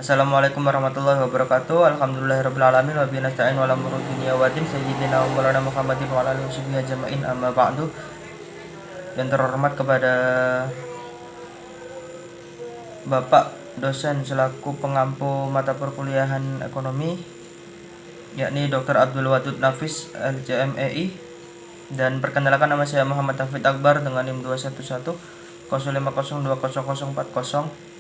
Assalamualaikum warahmatullahi wabarakatuh. Alhamdulillahirabbil alamin wa bihi nasta'in wa la umuri dunya wa din sayyidina wa maulana Muhammadin wa ala alihi washabihi ajmain amma ba'du. Yang terhormat kepada Bapak dosen selaku pengampu mata perkuliahan ekonomi yakni Dr. Abdul Wadud Nafis LCMEI, dan perkenalkan nama saya Muhammad Hafid Akbar dengan NIM 21105020040,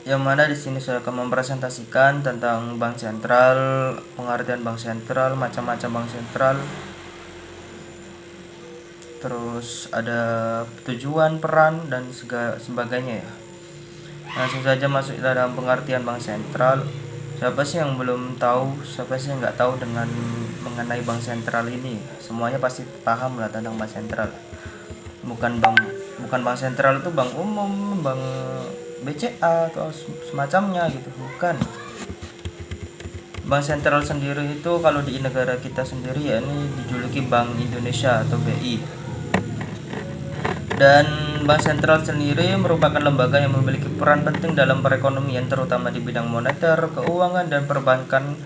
yang mana di sini saya akan mempresentasikan tentang bank sentral, pengertian bank sentral, macam-macam bank sentral, terus ada tujuan, peran, dan sebagainya ya. Langsung saja masuk dalam pengertian bank sentral. Siapa sih yang belum tahu, siapa sih yang nggak tahu dengan mengenai bank sentral ini? Semuanya pasti paham lah tentang bank sentral. Bukan bank sentral itu bank umum, bank BCA atau semacamnya gitu, bukan. Bank sentral sendiri itu kalau di negara kita sendiri ya ini dijuluki Bank Indonesia atau BI. Dan bank sentral sendiri merupakan lembaga yang memiliki peran penting dalam perekonomian, terutama di bidang moneter, keuangan, dan perbankan,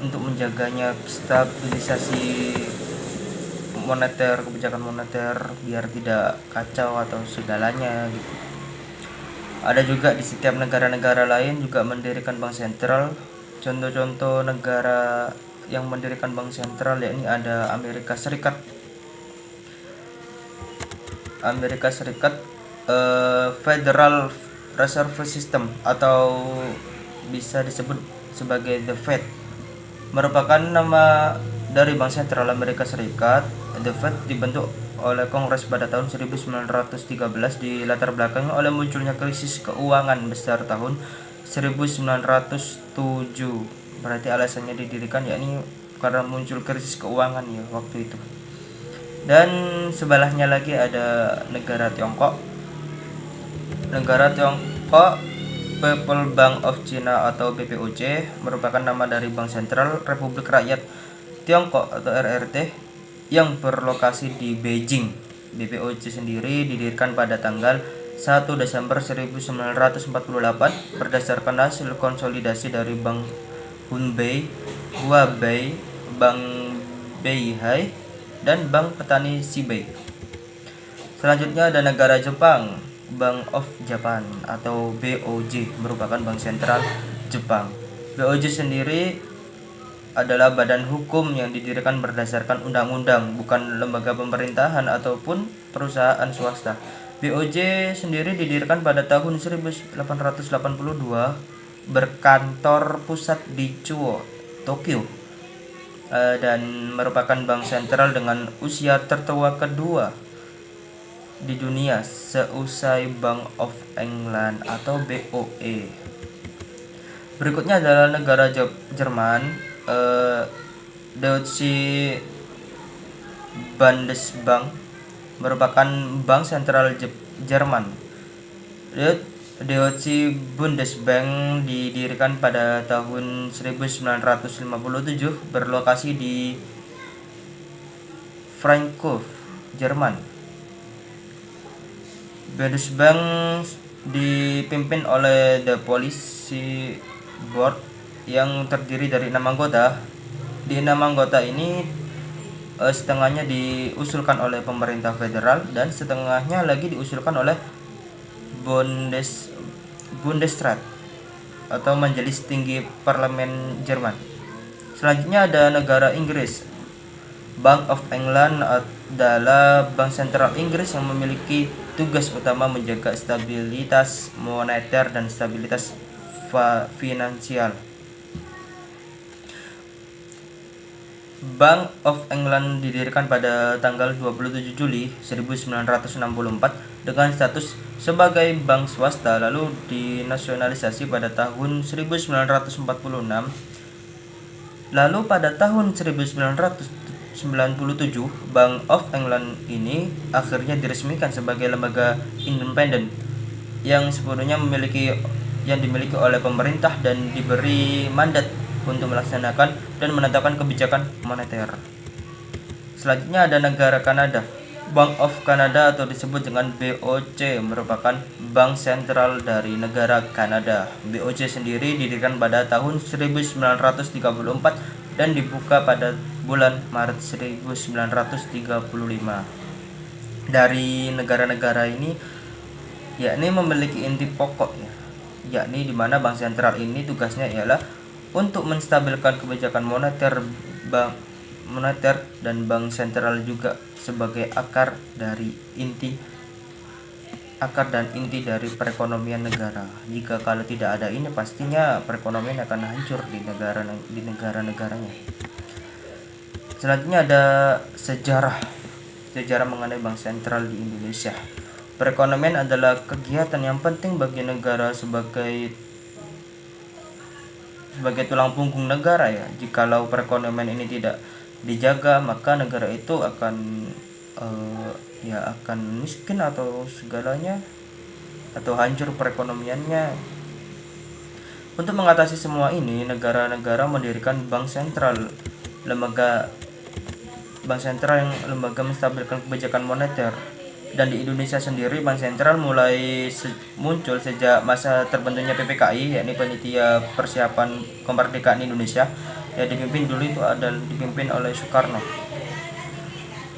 untuk menjaganya stabilisasi moneter, kebijakan moneter biar tidak kacau atau segalanya gitu. Ada juga di setiap negara-negara lain juga mendirikan bank sentral. Contoh-contoh negara yang mendirikan bank sentral yakni ada Amerika Serikat, Federal Reserve System atau bisa disebut sebagai The Fed, merupakan nama dari Bank Sentral Amerika Serikat. The Fed dibentuk oleh Kongres pada tahun 1913 di latar belakangnya oleh munculnya krisis keuangan besar tahun 1907. Berarti alasannya didirikan yakni karena muncul krisis keuangan ya waktu itu. Dan sebelahnya lagi ada negara Tiongkok. People Bank of China atau BPOC merupakan nama dari Bank Sentral Republik Rakyat Tiongkok atau RRT yang berlokasi di Beijing. BPOC sendiri didirikan pada tanggal 1 Desember 1948 berdasarkan hasil konsolidasi dari Bank Hunbei, Huabei, Bank Beihai, dan Bank Petani Shibei. Selanjutnya ada negara Jepang. Bank of Japan atau BOJ merupakan bank sentral Jepang. BOJ sendiri adalah badan hukum yang didirikan berdasarkan undang-undang, bukan lembaga pemerintahan ataupun perusahaan swasta. BOJ sendiri didirikan pada tahun 1882, berkantor pusat di Chuo, Tokyo, dan merupakan bank sentral dengan usia tertua kedua di dunia seusai Bank of England atau BOE. Berikutnya adalah negara Jerman. Deutsche Bundesbank merupakan bank sentral Jerman. Deutsche Bundesbank didirikan pada tahun 1957, berlokasi di Frankfurt, Jerman. Bundesbank dipimpin oleh The Policy Board yang terdiri dari 6 anggota. Di 6 anggota ini setengahnya diusulkan oleh pemerintah federal dan setengahnya lagi diusulkan oleh Bundesrat atau Majelis Tinggi Parlemen Jerman. Selanjutnya ada negara Inggris. Bank of England adalah bank sentral Inggris yang memiliki tugas utama menjaga stabilitas moneter dan stabilitas finansial. Bank of England didirikan pada tanggal 27 Juli 1964 dengan status sebagai bank swasta, lalu dinasionalisasi pada tahun 1946. Lalu pada tahun 1997, Bank of England ini akhirnya diresmikan sebagai lembaga independen yang sepenuhnya dimiliki oleh pemerintah dan diberi mandat untuk melaksanakan dan menetapkan kebijakan moneter. Selanjutnya ada negara Kanada. Bank of Canada atau disebut dengan BOC merupakan bank sentral dari negara Kanada. BOC sendiri didirikan pada tahun 1934 dan dibuka pada bulan Maret 1935. Dari negara-negara ini yakni memiliki inti pokok yakni di mana bank sentral ini tugasnya ialah untuk menstabilkan kebijakan moneter dan bank sentral juga sebagai akar dan inti dari perekonomian negara. Jika kalau tidak ada ini, pastinya perekonomian akan hancur di negara-negaranya. Selanjutnya ada sejarah mengenai bank sentral di Indonesia. Perekonomian adalah kegiatan yang penting bagi negara sebagai tulang punggung negara ya. Jikalau perekonomian ini tidak dijaga, maka negara itu akan miskin atau segalanya, atau hancur perekonomiannya. Untuk mengatasi semua ini, negara-negara mendirikan bank sentral yang lembaga menstabilkan kebijakan moneter. Dan di Indonesia sendiri, bank sentral mulai muncul sejak masa terbentuknya PPKI, yakni Panitia Persiapan Kemerdekaan Indonesia, yang dipimpin oleh Soekarno.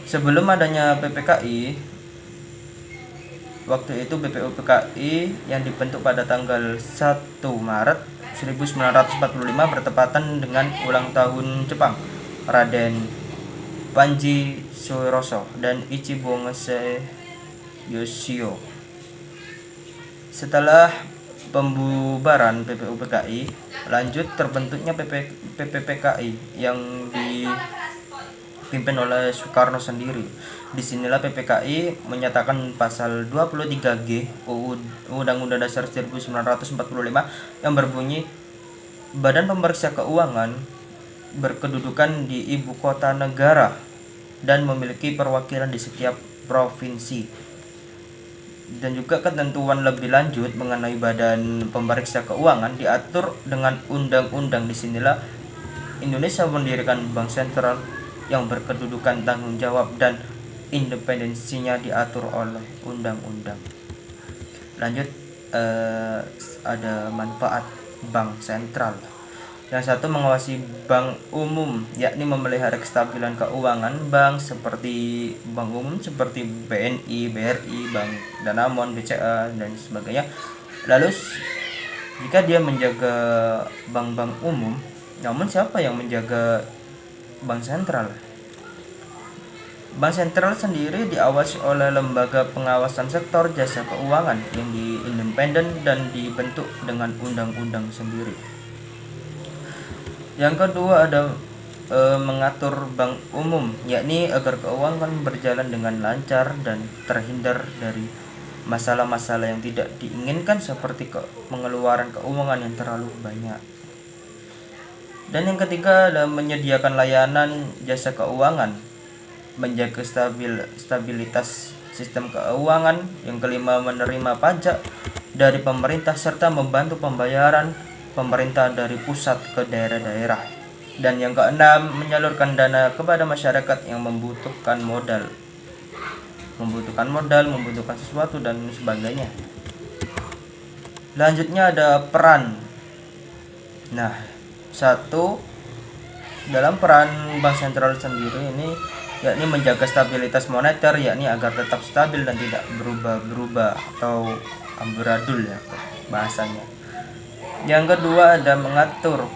Sebelum adanya PPKI, waktu itu BPUPKI yang dibentuk pada tanggal 1 Maret 1945 bertepatan dengan ulang tahun Jepang, Raden Panji Suroso dan Ichibongse Yoshio. Setelah pembubaran BPUPKI, lanjut terbentuknya PPPKI yang dipimpin oleh Soekarno sendiri. Disinilah PPKI menyatakan pasal 23G Undang-Undang Dasar 1945 yang berbunyi, Badan Pemeriksa Keuangan berkedudukan di ibu kota negara dan memiliki perwakilan di setiap provinsi. Dan juga ketentuan lebih lanjut mengenai Badan Pemeriksa Keuangan diatur dengan undang-undang. Disinilah Indonesia mendirikan bank sentral yang berkedudukan tanggung jawab dan independensinya diatur oleh undang-undang. Lanjut, ada manfaat bank sentral. Yang satu, mengawasi bank umum, yakni memelihara kestabilan keuangan bank seperti bank umum seperti BNI, BRI, Bank Danamon, BCA dan sebagainya. Lalu jika dia menjaga bank-bank umum, namun siapa yang menjaga bank sentral? Bank sentral sendiri diawasi oleh lembaga pengawasan sektor jasa keuangan yang independen dan dibentuk dengan undang-undang sendiri. Yang kedua ada mengatur bank umum, yakni agar keuangan berjalan dengan lancar dan terhindar dari masalah-masalah yang tidak diinginkan seperti pengeluaran keuangan yang terlalu banyak. Dan yang ketiga ada menyediakan layanan jasa keuangan, menjaga stabilitas sistem keuangan. Yang kelima, menerima pajak dari pemerintah serta membantu pembayaran pemerintah dari pusat ke daerah-daerah. Dan yang keenam, menyalurkan dana kepada masyarakat yang membutuhkan modal, membutuhkan sesuatu dan sebagainya. Lanjutnya ada peran. Nah, satu, dalam peran bank sentral sendiri ini yakni menjaga stabilitas moneter, yakni agar tetap stabil dan tidak berubah-berubah atau amburadul ya bahasanya. Yang kedua ada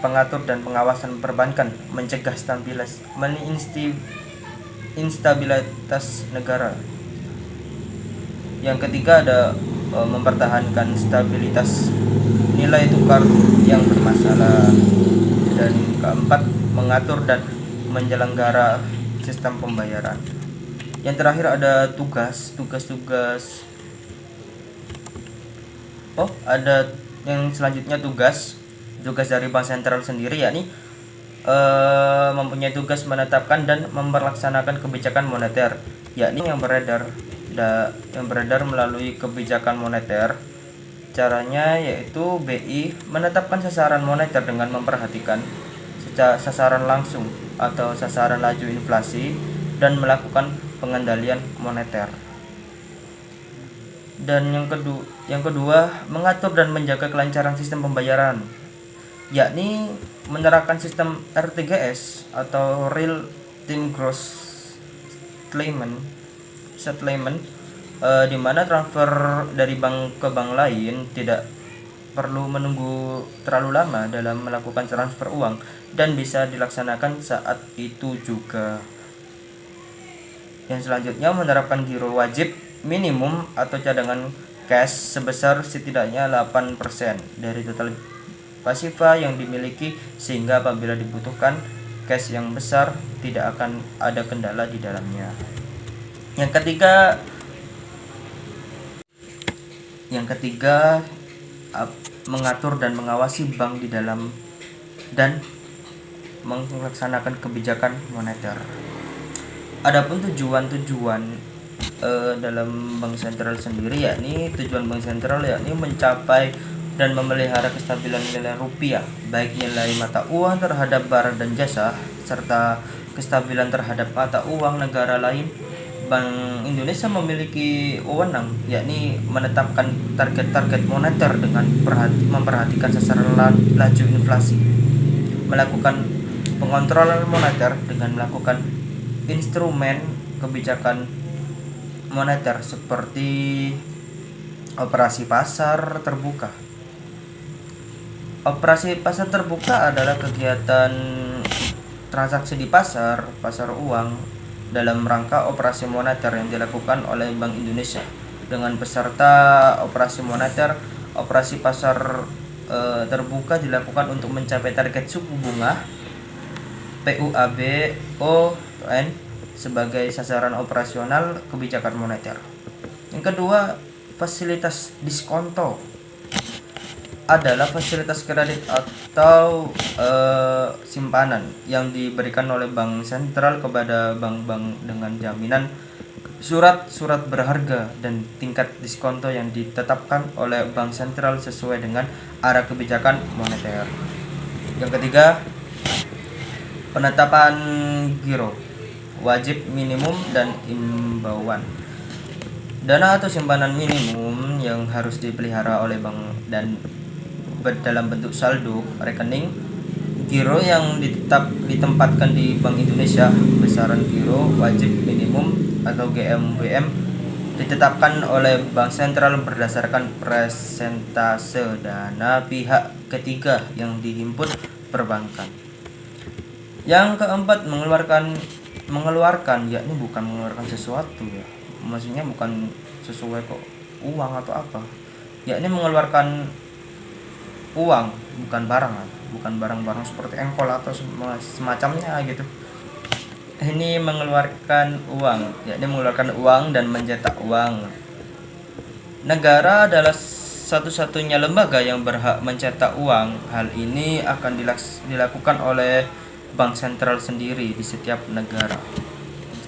pengatur dan pengawasan perbankan, mencegah instabilitas negara. Yang ketiga ada mempertahankan stabilitas nilai tukar yang bermasalah. Dan keempat, mengatur dan menyelenggara sistem pembayaran. Yang terakhir ada tugas. Ada yang selanjutnya tugas dari bank sentral sendiri, yakni mempunyai tugas menetapkan dan melaksanakan kebijakan moneter, yakni yang beredar melalui kebijakan moneter. Caranya yaitu BI menetapkan sasaran moneter dengan memperhatikan sasaran langsung atau sasaran laju inflasi dan melakukan pengendalian moneter. Dan yang kedua, mengatur dan menjaga kelancaran sistem pembayaran, yakni menerapkan sistem RTGS atau Real Time Gross Settlement, di mana transfer dari bank ke bank lain tidak perlu menunggu terlalu lama dalam melakukan transfer uang dan bisa dilaksanakan saat itu juga. Yang selanjutnya, menerapkan giro wajib minimum atau cadangan cash sebesar setidaknya 8% dari total pasifa yang dimiliki, sehingga apabila dibutuhkan cash yang besar tidak akan ada kendala di dalamnya. Yang ketiga, mengatur dan mengawasi bank di dalam dan melaksanakan kebijakan moneter. Adapun tujuan dalam bank sentral sendiri, yakni tujuan bank sentral yakni mencapai dan memelihara kestabilan nilai rupiah, baik nilai mata uang terhadap barang dan jasa serta kestabilan terhadap mata uang negara lain. Bank Indonesia memiliki wewenang, yakni menetapkan target-target moneter dengan memperhatikan sasaran laju inflasi, melakukan pengontrolan moneter dengan melakukan instrumen kebijakan moneter seperti operasi pasar terbuka. Operasi pasar terbuka adalah kegiatan transaksi di pasar uang dalam rangka operasi moneter yang dilakukan oleh Bank Indonesia. Dengan peserta operasi moneter, operasi pasar terbuka dilakukan untuk mencapai target suku bunga PUABON sebagai sasaran operasional kebijakan moneter. Yang kedua, fasilitas diskonto adalah fasilitas kredit atau simpanan yang diberikan oleh bank sentral kepada bank-bank dengan jaminan surat-surat berharga dan tingkat diskonto yang ditetapkan oleh bank sentral sesuai dengan arah kebijakan moneter. Yang ketiga, penetapan giro wajib minimum dan imbauan. Dana atau simpanan minimum yang harus dipelihara oleh bank dan dalam bentuk saldo rekening giro yang ditempatkan di Bank Indonesia. Besaran giro wajib minimum atau GMWM ditetapkan oleh Bank Sentral berdasarkan persentase dana pihak ketiga yang dihimpun perbankan. Yang keempat, mengeluarkan, yakni bukan mengeluarkan sesuatu ya, maksudnya bukan sesuai kok uang atau apa, yakni mengeluarkan uang, bukan barang-barang seperti engkol atau semacamnya gitu. Ini mengeluarkan uang, yakni mengeluarkan uang dan mencetak uang. Negara adalah satu-satunya lembaga yang berhak mencetak uang. Hal ini akan dilakukan oleh bank sentral sendiri di setiap negara.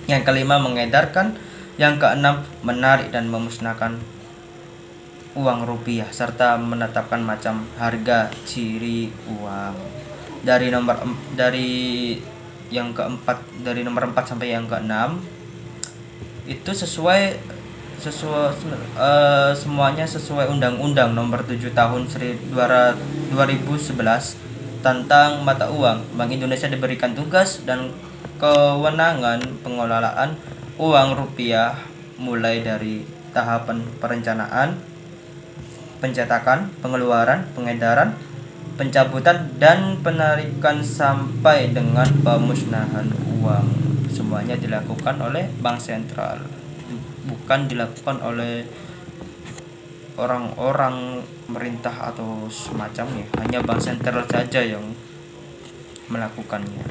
Yang kelima, mengedarkan. Yang keenam, menarik dan memusnahkan uang rupiah serta menetapkan macam harga ciri uang. Dari nomor 4 sampai yang ke-6 itu semuanya sesuai Undang-Undang Nomor 7 Tahun 2011 tentang mata uang. Bank Indonesia diberikan tugas dan kewenangan pengelolaan uang rupiah mulai dari tahapan perencanaan, pencetakan, pengeluaran, pengedaran, pencabutan, dan penarikan sampai dengan pemusnahan uang. Semuanya dilakukan oleh bank sentral, bukan dilakukan oleh orang-orang pemerintah atau semacamnya. Hanya bank sentral saja yang melakukannya.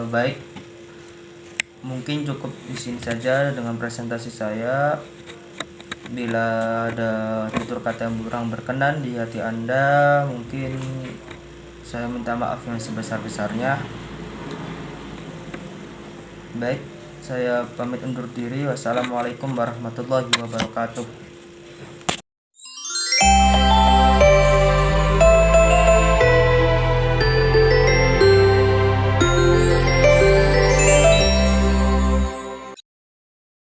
Baik, mungkin cukup di sini saja dengan presentasi saya. Bila ada tutur kata yang kurang berkenan di hati Anda, mungkin saya minta maaf yang sebesar-besarnya. Baik, saya pamit undur diri. Wassalamualaikum warahmatullahi wabarakatuh.